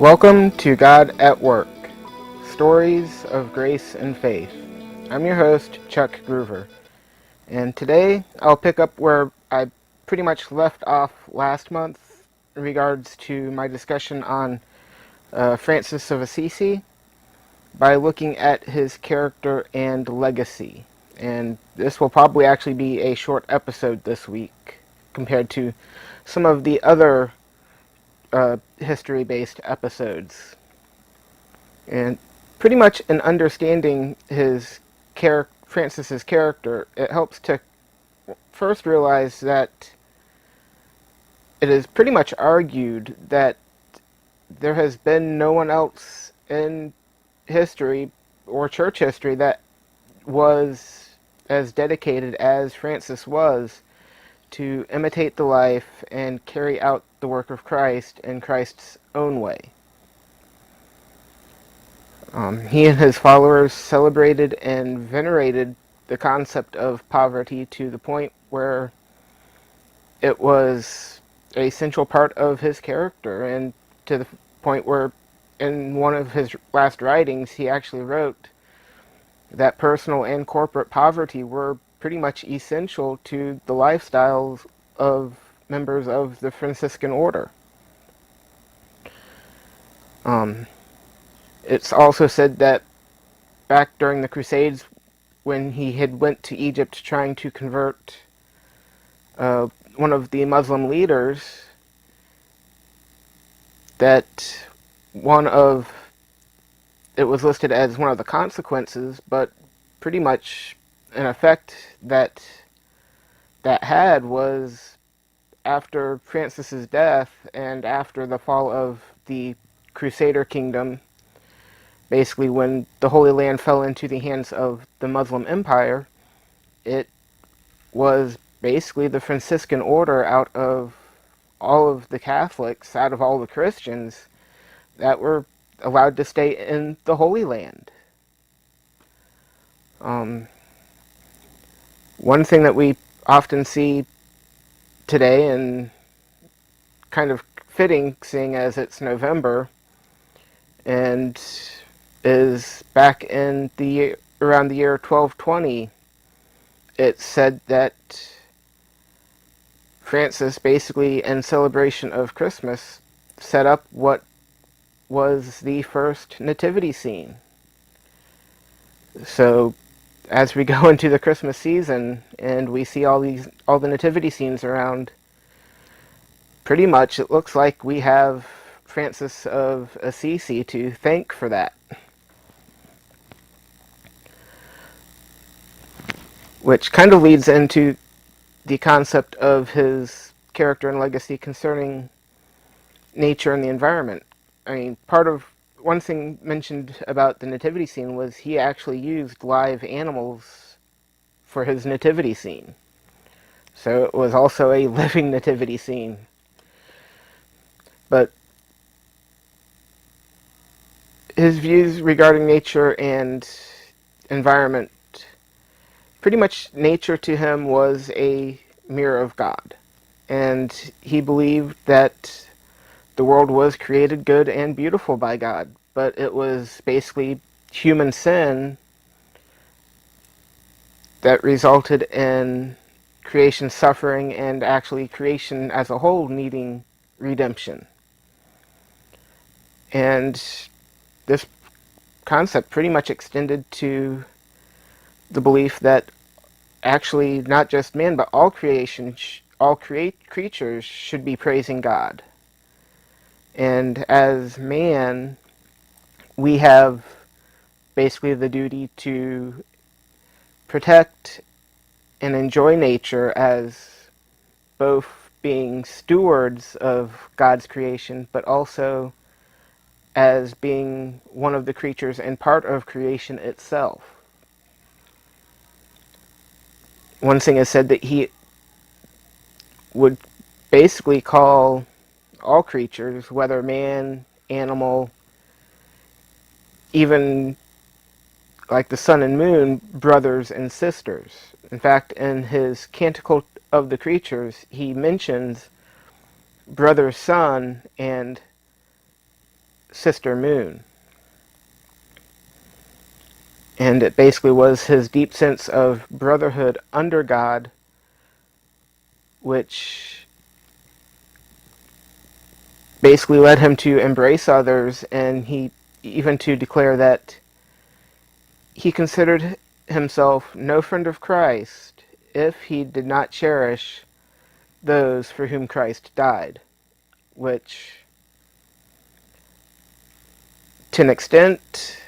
Welcome to God at Work, Stories of Grace and Faith. I'm your host, Chuck Groover, and today I'll pick up where I pretty much left off last month in regards to my discussion on Francis of Assisi by looking at his character and legacy. And this will probably actually be a short episode this week compared to some of the other history-based episodes. And pretty much in understanding Francis's character, it helps to first realize that it is pretty much argued that there has been no one else in history or church history that was as dedicated as Francis was to imitate the life and carry out the work of Christ in Christ's own way. He and his followers celebrated and venerated the concept of poverty to the point where it was a central part of his character, and to the point where in one of his last writings he actually wrote that personal and corporate poverty were pretty much essential to the lifestyles of members of the Franciscan order. It's also said that back during the Crusades, when he had went to Egypt trying to convert one of the Muslim leaders, that it was listed as one of the consequences, but pretty much an effect that had was after Francis's death and after the fall of the Crusader kingdom, basically when the Holy Land fell into the hands of the Muslim Empire, it was basically the Franciscan order out of all of the Catholics, out of all the Christians, that were allowed to stay in the Holy Land. One thing that we often see today, and kind of fitting seeing as it's November, and is back in around the year 1220, it said that Francis, basically in celebration of Christmas, set up what was the first nativity scene. So as we go into the Christmas season and we see all the nativity scenes around, pretty much it looks like we have Francis of Assisi to thank for that. Which kind of leads into the concept of his character and legacy concerning nature and the environment. I mean, one thing mentioned about the nativity scene was he actually used live animals for his nativity scene. So it was also a living nativity scene. But his views regarding nature and environment, pretty much nature to him was a mirror of God. And he believed that the world was created good and beautiful by God, but it was basically human sin that resulted in creation suffering and actually creation as a whole needing redemption. And this concept pretty much extended to the belief that actually not just man, but all creatures should be praising God. And as man, we have basically the duty to protect and enjoy nature as both being stewards of God's creation, but also as being one of the creatures and part of creation itself. One thing is said that he would basically call all creatures, whether man, animal, even like the sun and moon, brothers and sisters. In fact, in his Canticle of the Creatures, he mentions brother sun and sister moon. And it basically was his deep sense of brotherhood under God, which basically led him to embrace others, and he even to declare that he considered himself no friend of Christ if he did not cherish those for whom Christ died, which, to an extent,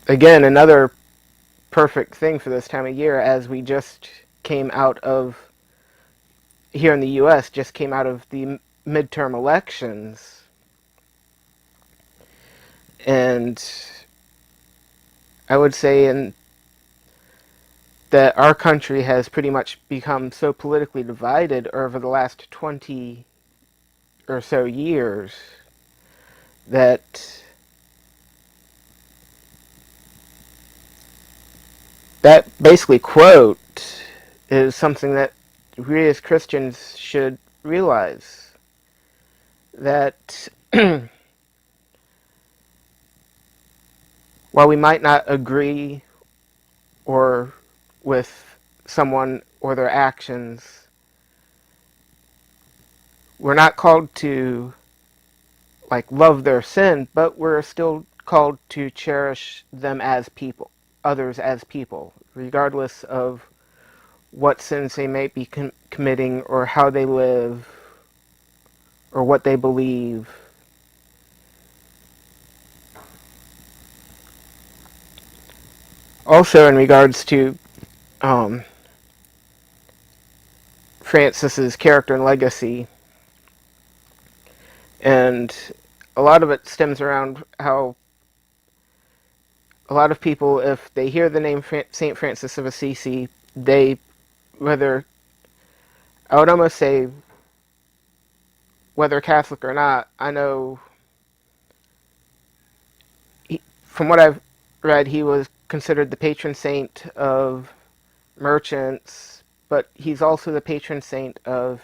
again, another perfect thing for this time of year, as we just came out of, here in the U.S., just came out of the midterm elections, and I would say that our country has pretty much become so politically divided over the last 20 or so years that that basically quote is something that we as Christians should realize, that while we might not agree or with someone or their actions, we're not called to like love their sin, but we're still called to cherish them as people, others as people, regardless of what sins they may be committing or how they live or what they believe. Also, in regards to um, Francis's character and legacy, and a lot of it stems around how a lot of people, if they hear the name Saint Francis of Assisi, they, whether, I would almost say, whether Catholic or not, I know, from what I've read, he was considered the patron saint of merchants, but he's also the patron saint of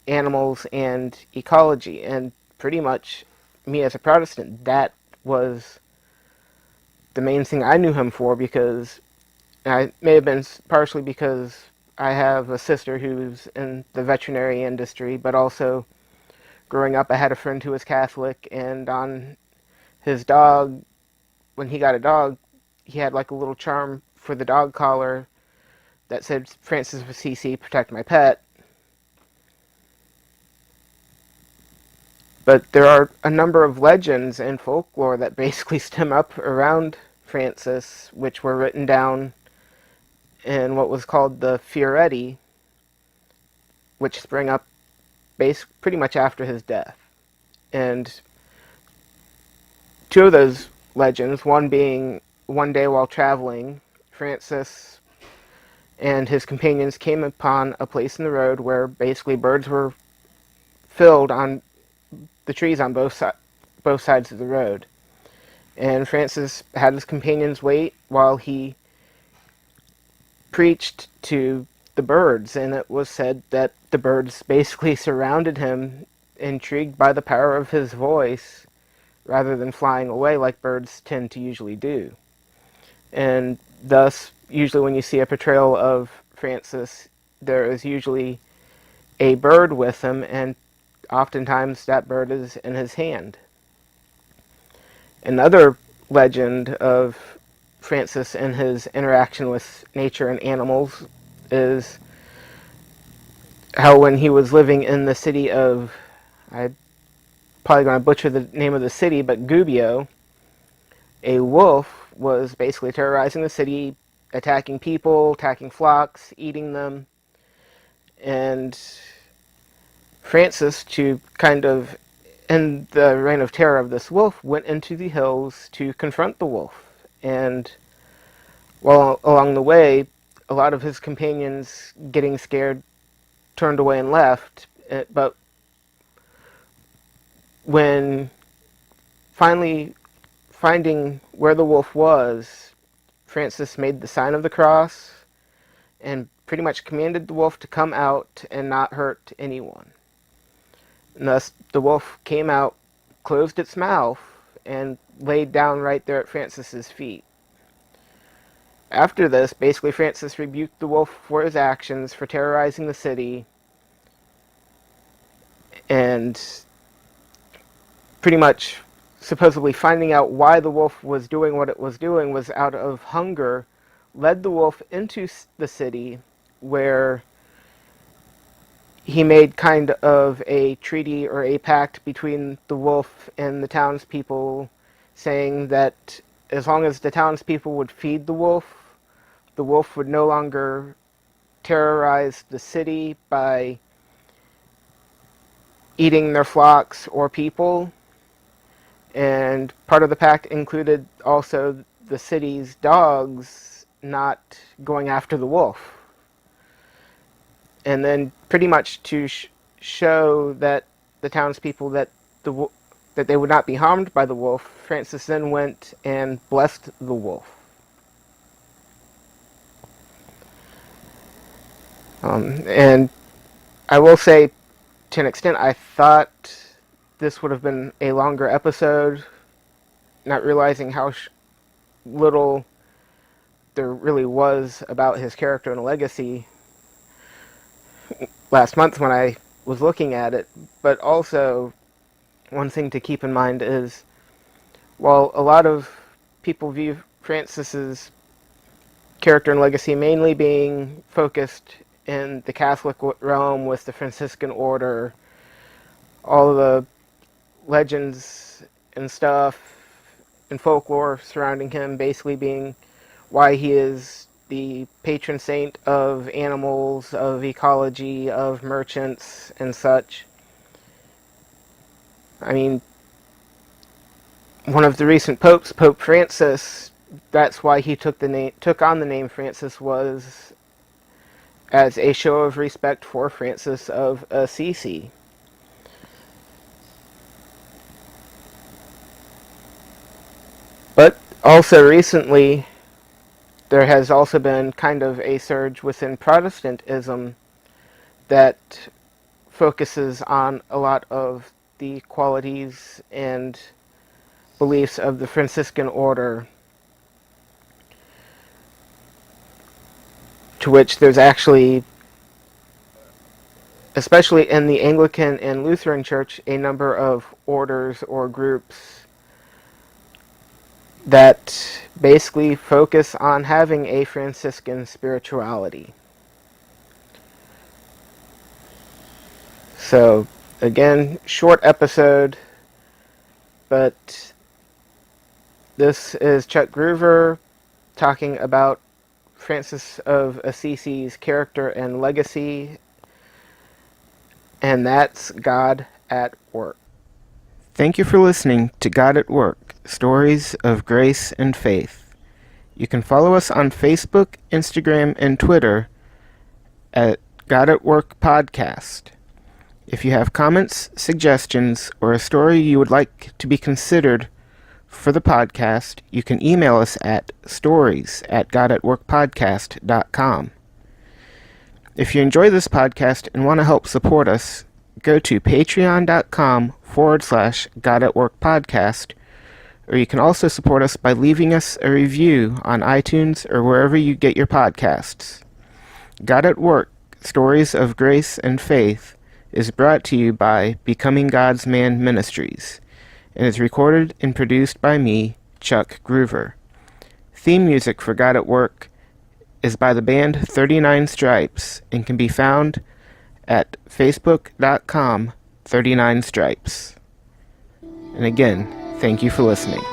animals and ecology. And pretty much, me as a Protestant, that was the main thing I knew him for, because I may have been partially because I have a sister who's in the veterinary industry, but also growing up I had a friend who was Catholic, and on his dog, when he got a dog, he had like a little charm for the dog collar that said Francis of Assisi, protect my pet. But there are a number of legends and folklore that basically stem up around Francis, which were written down in what was called the Fioretti, which sprang up pretty much after his death. And two of those legends, one being one day while traveling, Francis and his companions came upon a place in the road where basically birds were filled on the trees on both sides of the road. And Francis had his companions wait while he preached to the birds, and it was said that the birds basically surrounded him, intrigued by the power of his voice, rather than flying away like birds tend to usually do. And thus, usually when you see a portrayal of Francis, there is usually a bird with him, and oftentimes that bird is in his hand. Another legend of Francis and his interaction with nature and animals is how when he was living in the city of, I'm probably going to butcher the name of the city, but Gubbio, a wolf was basically terrorizing the city, attacking people, attacking flocks, eating them, and Francis, to kind of end the reign of terror of this wolf, went into the hills to confront the wolf. And while along the way, a lot of his companions, getting scared, turned away and left. But when finally finding where the wolf was, Francis made the sign of the cross and pretty much commanded the wolf to come out and not hurt anyone. And thus, the wolf came out closed its mouth and laid down right there at Francis's feet. After this, basically Francis rebuked the wolf for his actions, for terrorizing the city, and pretty much supposedly finding out why the wolf was doing what it was doing was out of hunger, led the wolf into the city, where he made kind of a treaty or a pact between the wolf and the townspeople, saying that as long as the townspeople would feed the wolf would no longer terrorize the city by eating their flocks or people. And part of the pact included also the city's dogs not going after the wolf. And then pretty much to show that the townspeople that that they would not be harmed by the wolf, Francis then went and blessed the wolf. And I will say, to an extent, I thought this would have been a longer episode, not realizing how little there really was about his character and legacy last month when I was looking at it. But also, one thing to keep in mind is, while a lot of people view Francis's character and legacy mainly being focused in the Catholic realm with the Franciscan order, all the legends and stuff and folklore surrounding him basically being why he is the patron saint of animals, of ecology, of merchants, and such. I mean, one of the recent popes, Pope Francis, that's why he took on the name Francis, was as a show of respect for Francis of Assisi. But also recently, there has also been kind of a surge within Protestantism that focuses on a lot of the qualities and beliefs of the Franciscan order, to which there's actually, especially in the Anglican and Lutheran Church, a number of orders or groups that basically focus on having a Franciscan spirituality. So, again, short episode, but this is Chuck Groover talking about Francis of Assisi's character and legacy, and that's God at Work. Thank you for listening to God at Work, Stories of Grace and Faith. You can follow us on Facebook, Instagram, and Twitter at God at Work Podcast. If you have comments, suggestions, or a story you would like to be considered for the podcast, you can email us at stories@godatworkpodcast.com. If you enjoy this podcast and want to help support us, go to patreon.com/GodAtWorkPodcast, or you can also support us by leaving us a review on iTunes or wherever you get your podcasts. God at Work, Stories of Grace and Faith is brought to you by Becoming God's Man Ministries, and is recorded and produced by me, Chuck Groover. Theme music for God at Work is by the band 39 Stripes and can be found at facebook.com/39stripes. And again, thank you for listening.